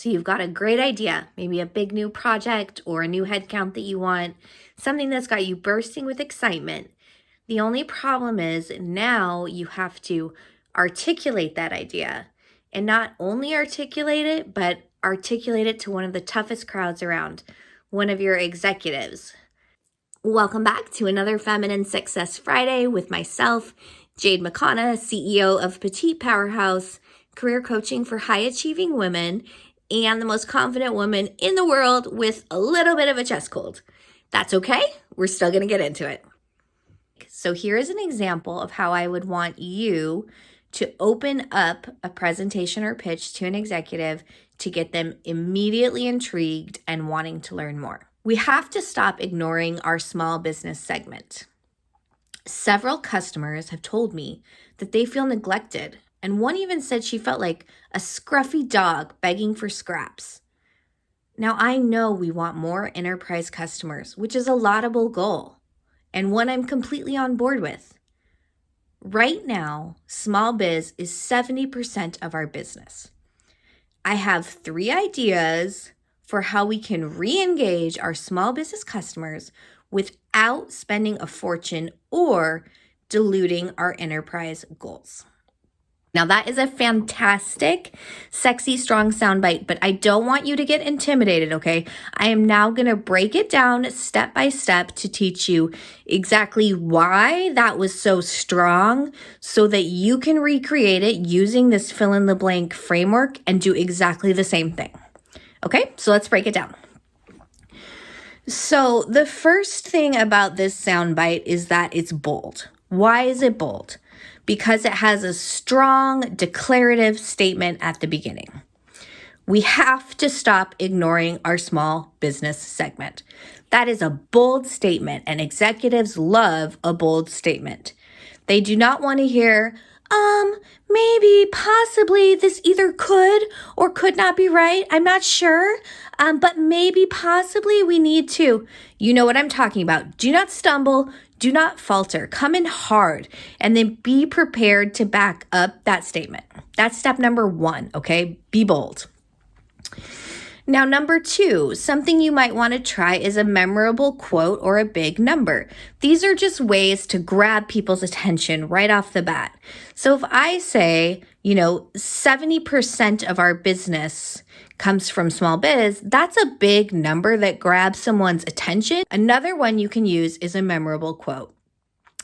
So you've got a great idea, maybe a big new project or a new headcount that you want, something that's got you bursting with excitement. The only problem is now you have to articulate that idea, and not only articulate it, but articulate it to one of the toughest crowds around, one of your executives. Welcome back to another Feminine Success Friday with myself, Jade McConnell, CEO of Petite Powerhouse, career coaching for high-achieving women, and the most confident woman in the world with a little bit of a chest cold. That's okay. We're still going to get into it. So here is an example of how I would want you to open up a presentation or pitch to an executive to get them immediately intrigued and wanting to learn more. We have to stop ignoring our small business segment. Several customers have told me that they feel neglected, and one even said she felt like a scruffy dog begging for scraps. Now, I know we want more enterprise customers, which is a laudable goal, and one I'm completely on board with. Right now, small biz is 70% of our business. I have 3 ideas for how we can re-engage our small business customers without spending a fortune or diluting our enterprise goals. Now, that is a fantastic, sexy, strong soundbite, but I don't want you to get intimidated, okay? I am now going to break it down step by step to teach you exactly why that was so strong so that you can recreate it using this fill-in-the-blank framework and do exactly the same thing. Okay, so let's break it down. So the first thing about this soundbite is that it's bold. Why is it bold? Because it has a strong declarative statement at the beginning. We have to stop ignoring our small business segment. That is a bold statement, and executives love a bold statement. They do not want to hear, maybe, possibly, this either could or could not be right. I'm not sure, but maybe, possibly, we need to. You know what I'm talking about. Do not stumble. Do not falter. Come in hard, and then be prepared to back up that statement. That's step number 1, okay? Be bold. Now, number 2, something you might want to try is a memorable quote or a big number. These are just ways to grab people's attention right off the bat. So if I say, 70% of our business comes from small biz, that's a big number that grabs someone's attention. Another one you can use is a memorable quote.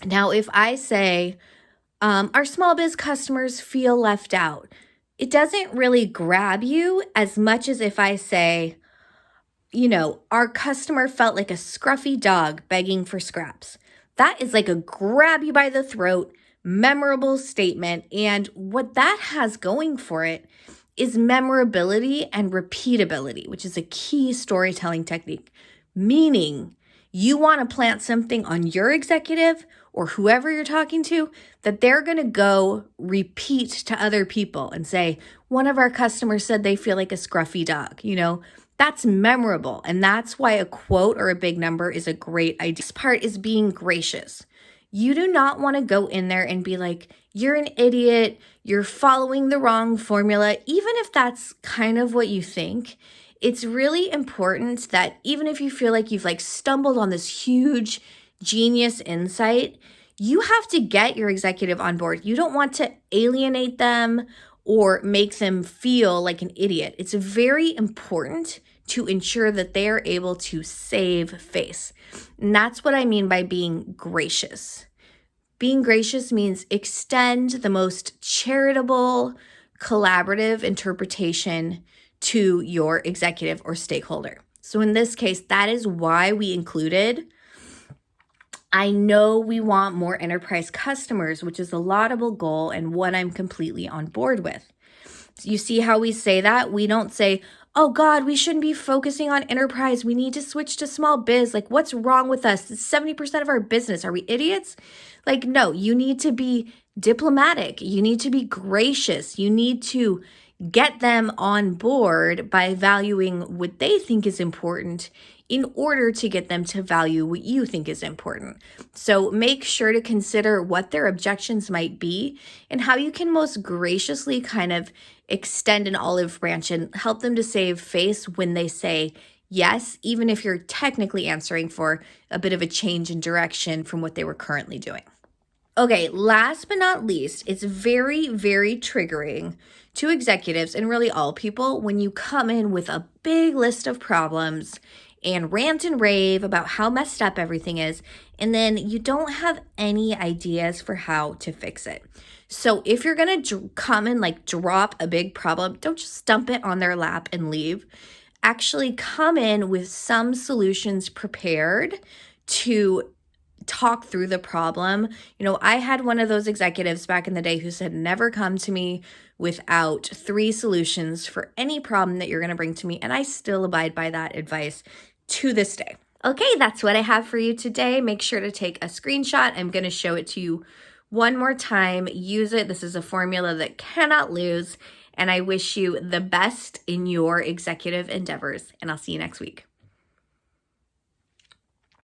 Now, if I say, our small biz customers feel left out, it doesn't really grab you as much as if I say, our customer felt like a scruffy dog begging for scraps. That is like a grab you by the throat, memorable statement. And what that has going for it is memorability and repeatability, which is a key storytelling technique, meaning you want to plant something on your executive or whoever you're talking to that they're going to go repeat to other people and say, one of our customers said they feel like a scruffy dog. That's memorable. And that's why a quote or a big number is a great idea. This part is being gracious. You do not want to go in there and be like, you're an idiot, you're following the wrong formula. Even if that's kind of what you think, it's really important that even if you feel like you've stumbled on this huge genius insight, you have to get your executive on board. You don't want to alienate them or make them feel like an idiot. It's very important to ensure that they are able to save face. And that's what I mean by being gracious. Being gracious means extend the most charitable, collaborative interpretation to your executive or stakeholder. So in this case, that is why we included, I know we want more enterprise customers, which is a laudable goal and one I'm completely on board with. You see how we say that? We don't say, oh God, we shouldn't be focusing on enterprise. We need to switch to small biz. What's wrong with us? It's 70% of our business. Are we idiots? No, you need to be diplomatic. You need to be gracious. You need to get them on board by valuing what they think is important in order to get them to value what you think is important. So make sure to consider what their objections might be and how you can most graciously kind of extend an olive branch and help them to save face when they say yes, even if you're technically answering for a bit of a change in direction from what they were currently doing. Okay, last but not least, it's very, very triggering to executives and really all people when you come in with a big list of problems and rant and rave about how messed up everything is, and then you don't have any ideas for how to fix it. So if you're gonna come and like drop a big problem, don't just dump it on their lap and leave. Actually come in with some solutions prepared to talk through the problem. You know, I had one of those executives back in the day who said, never come to me without 3 solutions for any problem that you're going to bring to me. And I still abide by that advice to this day. Okay, that's what I have for you today. Make sure to take a screenshot. I'm going to show it to you one more time. Use it. This is a formula that cannot lose. And I wish you the best in your executive endeavors. And I'll see you next week.